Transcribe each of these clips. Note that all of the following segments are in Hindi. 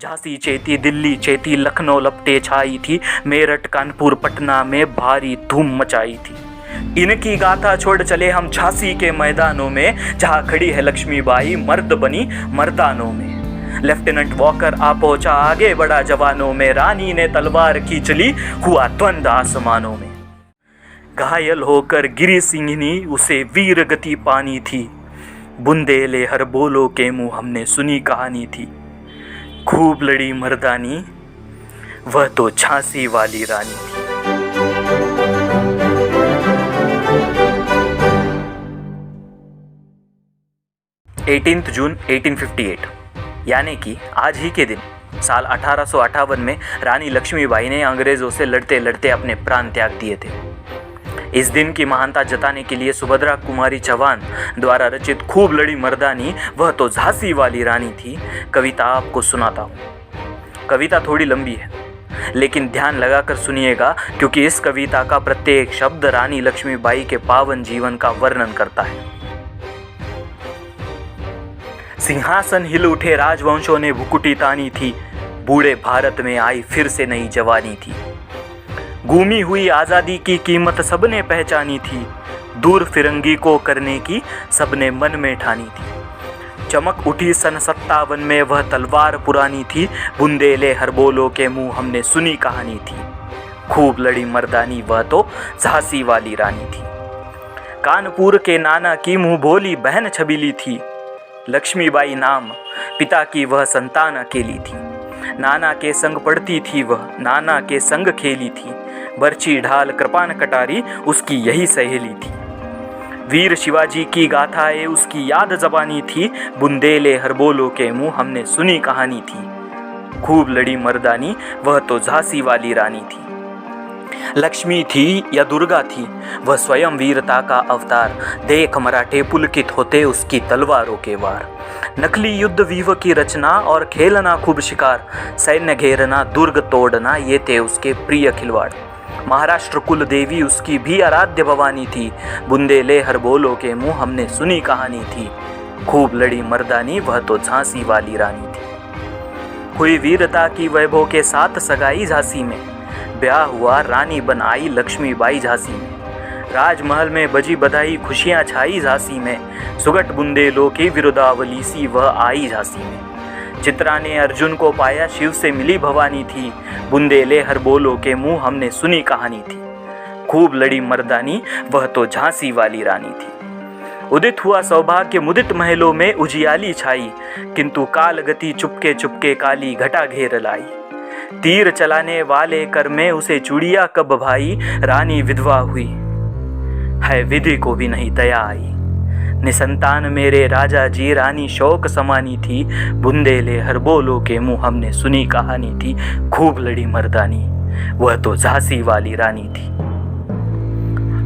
झांसी चेती, दिल्ली चेती, लखनऊ लपटे छाई थी, मेरठ कानपुर पटना में भारी धूम मचाई थी। इनकी गाथा छोड़ चले हम झांसी के मैदानों में, जहां खड़ी है लक्ष्मीबाई मर्द बनी मर्दानों में। लेफ्टिनेंट वॉकर आ पहुंचा आगे बढ़ा जवानों में, रानी ने तलवार खींच ली, हुआ द्वंद आसमानों में। घायल होकर गिरी सिंहनी, उसे वीर गति पानी थी, बुंदेले हर बोलो के मुंह हमने सुनी कहानी थी। खूब लड़ी मर्दानी, वह तो झांसी वाली रानी थी। जून 1858 यानी कि आज ही के दिन साल 1858 में रानी लक्ष्मीबाई ने अंग्रेजों से लड़ते लड़ते अपने प्राण त्याग दिए थे। इस दिन की महानता जताने के लिए सुभद्रा कुमारी चौहान द्वारा रचित खूब लड़ी मर्दानी, वह तो झांसी वाली रानी थी, कविता आपको सुनाता हूँ। कविता थोड़ी लंबी है, लेकिन ध्यान लगाकर सुनिएगा, क्योंकि इस कविता का प्रत्येक शब्द रानी लक्ष्मीबाई के पावन जीवन का वर्णन करता है। सिंहासन हिल उठे राजवंशों ने भुकुटी तानी थी, बूढ़े भारत में आई फिर से नई जवानी थी। गुमी हुई आज़ादी की कीमत सबने पहचानी थी, दूर फिरंगी को करने की सबने मन में ठानी थी। चमक उठी सन 57 में वह तलवार पुरानी थी, बुंदेले हर बोलो के मुंह हमने सुनी कहानी थी। खूब लड़ी मर्दानी, वह तो झांसी वाली रानी थी। कानपुर के नाना की मुंह बोली बहन छबीली थी, लक्ष्मीबाई नाम पिता की वह संतान अकेली थी। नाना के संग पढ़ती थी वह, नाना के संग खेली थी, बर्छी ढाल कृपान कटारी उसकी यही सहेली थी। वीर शिवाजी की गाथाएं उसकी याद जबानी थी, बुंदेले हर बोलो के मुंह हमने सुनी कहानी थी। खूब लड़ी मर्दानी, वह तो झांसी वाली रानी थी। लक्ष्मी थी या दुर्गा थी, वह स्वयं वीरता का अवतार, देख मराठे पुलकित होते उसकी तलवारों के वार। नकली युद्ध व्यूह की रचना और खेलना खूब शिकार, सैन्य घेरना दुर्ग तोड़ना ये थे उसके प्रिय खिलवाड़। महाराष्ट्र कुल देवी उसकी भी आराध्य भवानी थी, बुंदेले हर बोलो के मुंह हमने सुनी कहानी थी। खूब लड़ी मर्दानी, वह तो झांसी वाली रानी थी। हुई वीरता की वैभव के साथ सगाई झांसी में, ब्याह हुआ रानी बन आई लक्ष्मीबाई झांसी में। राजमहल में बजी बधाई खुशियां छाई झांसी में, सुगट बुंदेलों की विरुदावली सी वह आई झांसी में। चित्रा ने अर्जुन को पाया, शिव से मिली भवानी थी, बुंदेले हर बोलो के मुंह हमने सुनी कहानी थी। खूब लड़ी मर्दानी, वह तो झांसी वाली रानी थी। उदित हुआ सौभाग्य मुदित महलों में उजियाली छाई, किंतु काल गति चुपके चुपके काली घटा घेर लाई। तीर चलाने वाले कर में उसे चूड़िया कब भाई, रानी विधवा हुई है विधि को भी नहीं दया आई। निसंतान मेरे राजा जी, रानी शोक समानी थी, बुंदेले हर बोलो के मुंह हमने सुनी कहानी थी। खूब लड़ी मर्दानी, वह तो झांसी वाली रानी थी।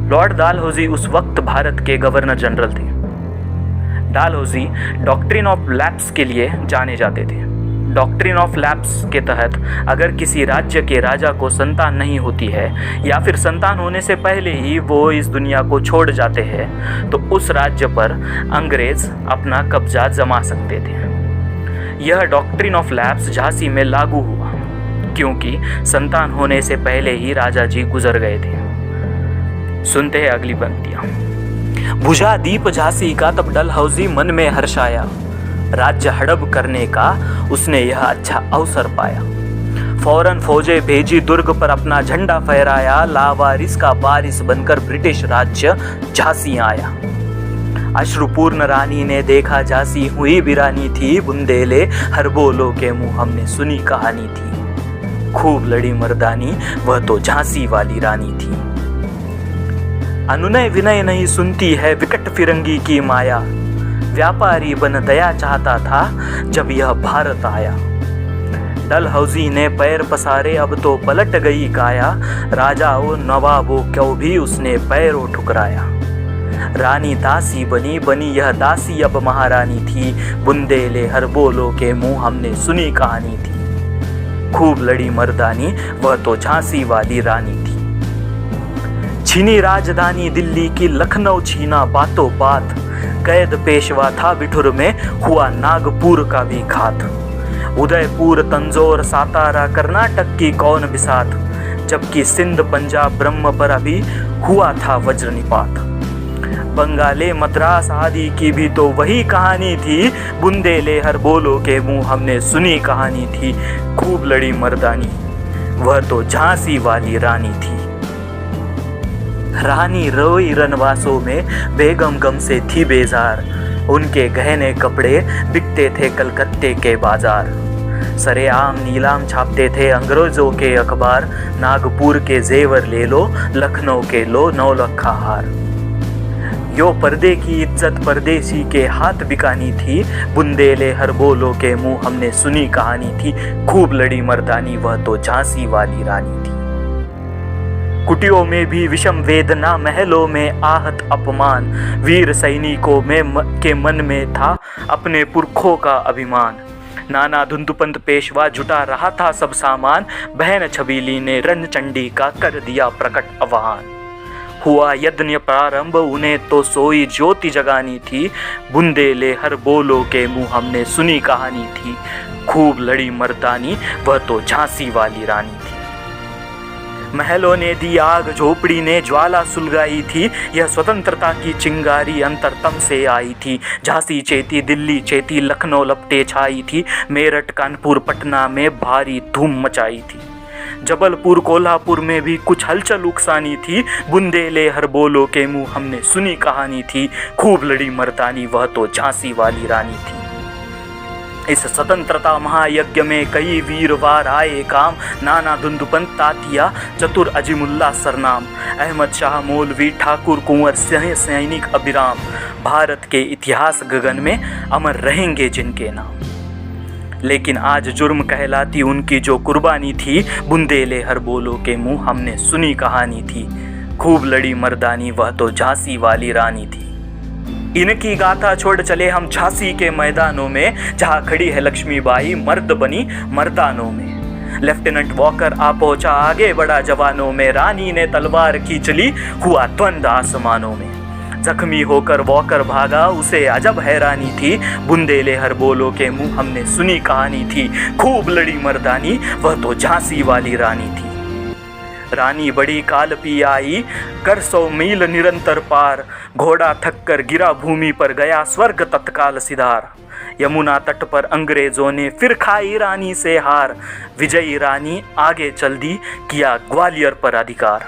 लॉर्ड डालहौजी उस वक्त भारत के गवर्नर जनरल थे। डालहौजी डॉक्ट्रिन ऑफ लैप्स के लिए जाने जाते थे। डॉक्ट्रिन ऑफ लैप्स के तहत अगर किसी राज्य के राजा को संतान नहीं होती है, या फिर संतान होने से पहले ही वो इस दुनिया को छोड़ जाते हैं, तो उस राज्य पर अंग्रेज अपना कब्जा जमा सकते थे। यह डॉक्ट्रिन ऑफ लैप्स झांसी में लागू हुआ, क्योंकि संतान होने से पहले ही राजा जी गुजर गए थे। सुनते हैं अगली पंक्तियां। बुझा दीप झांसी का तब डलहौजी मन में हर्षाया, राज्य हड़प करने का उसने यह अच्छा अवसर पाया। फौरन फौजें भेजी दुर्ग पर अपना झंडा फहराया, लावारिस का वारिस बनकर ब्रिटिश राज्य झांसी आया। अश्रुपूर्ण रानी ने देखा झांसी हुई वीरानी थी, बुंदेले हर बोलो के मुंह हमने सुनी कहानी थी। खूब लड़ी मर्दानी, वह तो झांसी वाली रानी थी। अनुनय विनय नहीं सुनती है विकट फिरंगी की माया, व्यापारी बन दया चाहता था जब यह भारत आया। डलहौजी ने पैर पसारे, अब तो पलट गई काया, राजाओं नवाबों क्यों भी उसने पैरों ठुकराया। रानी दासी बनी बनी यह दासी अब महारानी थी, बुंदेले हर बोलो के मुंह हमने सुनी कहानी थी। खूब लड़ी मर्दानी, वह तो झांसी वाली रानी थी। छीनी राजधानी दिल्ली की, लखनऊ छीना बातों बात, कैद पेशवा था बिठुर में, हुआ नागपुर का भी घात। उदयपुर, तंजौर, सातारा, कर्नाटक की कौन बिसात, जबकि सिंध, पंजाब, ब्रह्म पर अभी हुआ था वज्रनिपात। बंगाले, मद्रास आदि की भी तो वही कहानी थी, बुंदेलहर बोलो के मुंह हमने सुनी कहानी थी। खूब लड़ी मर्दानी, वह तो झांसी वाली रानी थी। रानी रोई रनवासों में, बेगम गम से थी बेजार, उनके गहने कपड़े बिकते थे कलकत्ते के बाजार। सरेआम नीलाम छापते थे अंग्रेजों के अखबार, नागपुर के जेवर ले लो, लखनऊ के लो 9 लखा हार। यो पर्दे की इज्जत परदेसी के हाथ बिकानी थी, बुंदेलहर बोलो के मुंह हमने सुनी कहानी थी। खूब लड़ी मर्दानी, वह तो झांसी वाली रानी थी। कुटियों में भी विषम वेदना, महलों में आहत अपमान, वीर सैनिकों के मन में था अपने पुरखों का अभिमान। नाना धुंधुपंत पेशवा जुटा रहा था सब सामान, बहन छबीली ने रंगचंडी का कर दिया प्रकट आह्वान। हुआ यज्ञ प्रारंभ, उन्हें तो सोई ज्योति जगानी थी, बुंदेलहर बोलो के मुंह हमने सुनी कहानी थी। खूब लड़ी मर्दानी, वह तो झांसी वाली रानी थी। महलों ने दी आग, झोपड़ी ने ज्वाला सुलगाई थी, यह स्वतंत्रता की चिंगारी अंतरतम से आई थी। झांसी चेती, दिल्ली चेती, लखनऊ लपटे छाई थी, मेरठ कानपुर पटना में भारी धूम मचाई थी। जबलपुर कोल्हापुर में भी कुछ हलचल उकसानी थी, बुंदेलहर बोलो के मुंह हमने सुनी कहानी थी। खूब लड़ी मर्दानी, वह तो झांसी वाली रानी थी। इस स्वतंत्रता महायज्ञ में कई वीरवार आए काम, नाना धुंधुपंत, तातिया, चतुर अजीमुल्ला सरनाम, अहमद शाह मौलवी, ठाकुर कुंवर सैनिक अभिराम, भारत के इतिहास गगन में अमर रहेंगे जिनके नाम। लेकिन आज जुर्म कहलाती उनकी जो कुर्बानी थी, बुंदेलहर बोलो के मुंह हमने सुनी कहानी थी। खूब लड़ी मर्दानी, वह तो झांसी वाली रानी थी। इनकी गाथा छोड़ चले हम झांसी के मैदानों में, जहां खड़ी है लक्ष्मीबाई मर्द बनी मर्दानों में। लेफ्टिनेंट वॉकर आ पहुंचा, आगे बढ़ा जवानों में, रानी ने तलवार खींच ली, हुआ द्वंद आसमानों में। जख्मी होकर वॉकर भागा, उसे अजब हैरानी थी, बुंदेलहर बोलो के मुंह हमने सुनी कहानी थी। खूब लड़ी मर्दानी, वह तो झांसी वाली रानी थी। रानी बड़ी काल पी आई, कर 100 मील निरंतर पार, घोड़ा थक कर गिरा भूमि पर, गया स्वर्ग तत्काल सिधार। यमुना तट पर अंग्रेजों ने फिर खाई रानी से हार, विजयी रानी आगे चल दी, किया ग्वालियर पर अधिकार।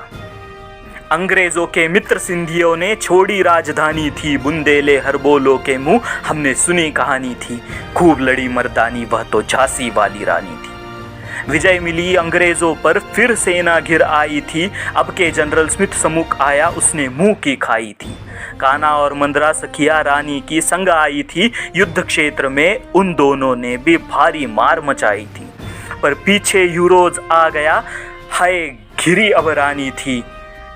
अंग्रेजों के मित्र सिंधियों ने छोड़ी राजधानी थी, बुंदेलहर बोलो के मुंह हमने सुनी कहानी थी। खूब लड़ी मर्दानी, वह तो झांसी वाली रानी थी। विजय मिली अंग्रेजों पर, फिर सेना घिर आई थी, अब के जनरल स्मिथ सम्मुख आया, उसने मुंह की खाई थी। कान्हा और मंदरा सखिया रानी की संग आई थी, युद्ध क्षेत्र में उन दोनों ने भी भारी मार मचाई थी। पर पीछे यूरोज आ गया, हाय घिरी अब रानी थी,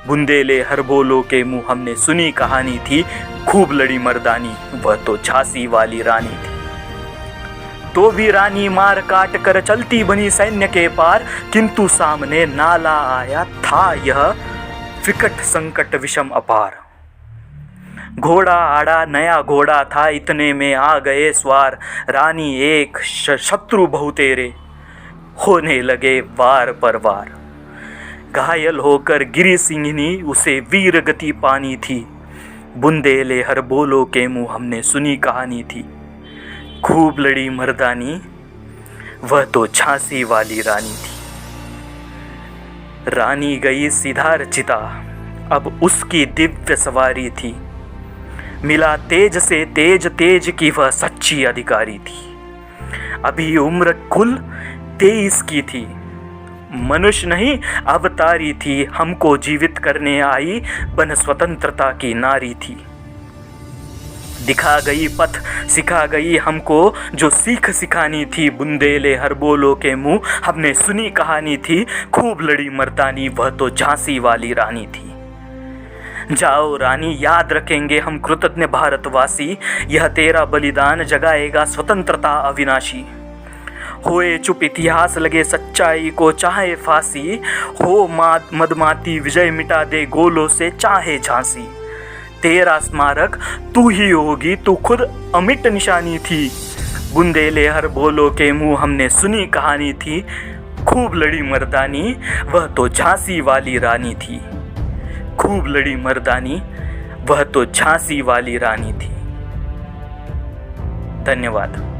बुंदेलहर बोलो के मुंह हमने सुनी कहानी थी। खूब लड़ी मर्दानी, वह तो झांसी वाली रानी थी। तो भी रानी मार काट कर चलती बनी सैन्य के पार, किंतु सामने नाला आया था यह विकट संकट विषम अपार। घोड़ा आड़ा नया घोड़ा था, इतने में आ गए स्वार, रानी एक शत्रु बहुतेरे, होने लगे वार पर वार। घायल होकर गिरी सिंहनी, उसे वीर गति पानी थी, बुंदेलहर बोलो के मुंह हमने सुनी कहानी थी। खूब लड़ी मर्दानी, वह तो झांसी वाली रानी थी। रानी गई सिधार चिता, अब उसकी दिव्य सवारी थी, मिला तेज से तेज, तेज की वह सच्ची अधिकारी थी। अभी उम्र कुल 23 की थी, मनुष्य नहीं अवतारी थी, हमको जीवित करने आई, बन स्वतंत्रता की नारी थी। दिखा गई पथ, सिखा गई हमको जो सीख सिखानी थी, बुंदेलहर बोलो के मुंह हमने सुनी कहानी थी। खूब लड़ी मर्दानी, वह तो झांसी वाली रानी थी। जाओ रानी, याद रखेंगे हम कृतज्ञ भारतवासी, यह तेरा बलिदान जगाएगा स्वतंत्रता अविनाशी। होए चुप इतिहास लगे सच्चाई को चाहे फांसी, हो मदमाती विजय मिटा दे गोलों से चाहे झांसी। तेरा स्मारक तू ही होगी, तू खुद अमिट निशानी थी, बुंदेले हर बोलो के मुँह हमने सुनी कहानी थी, खूब लड़ी मर्दानी वह तो झांसी वाली रानी थी। खूब लड़ी मर्दानी वह तो झांसी वाली रानी थी। धन्यवाद।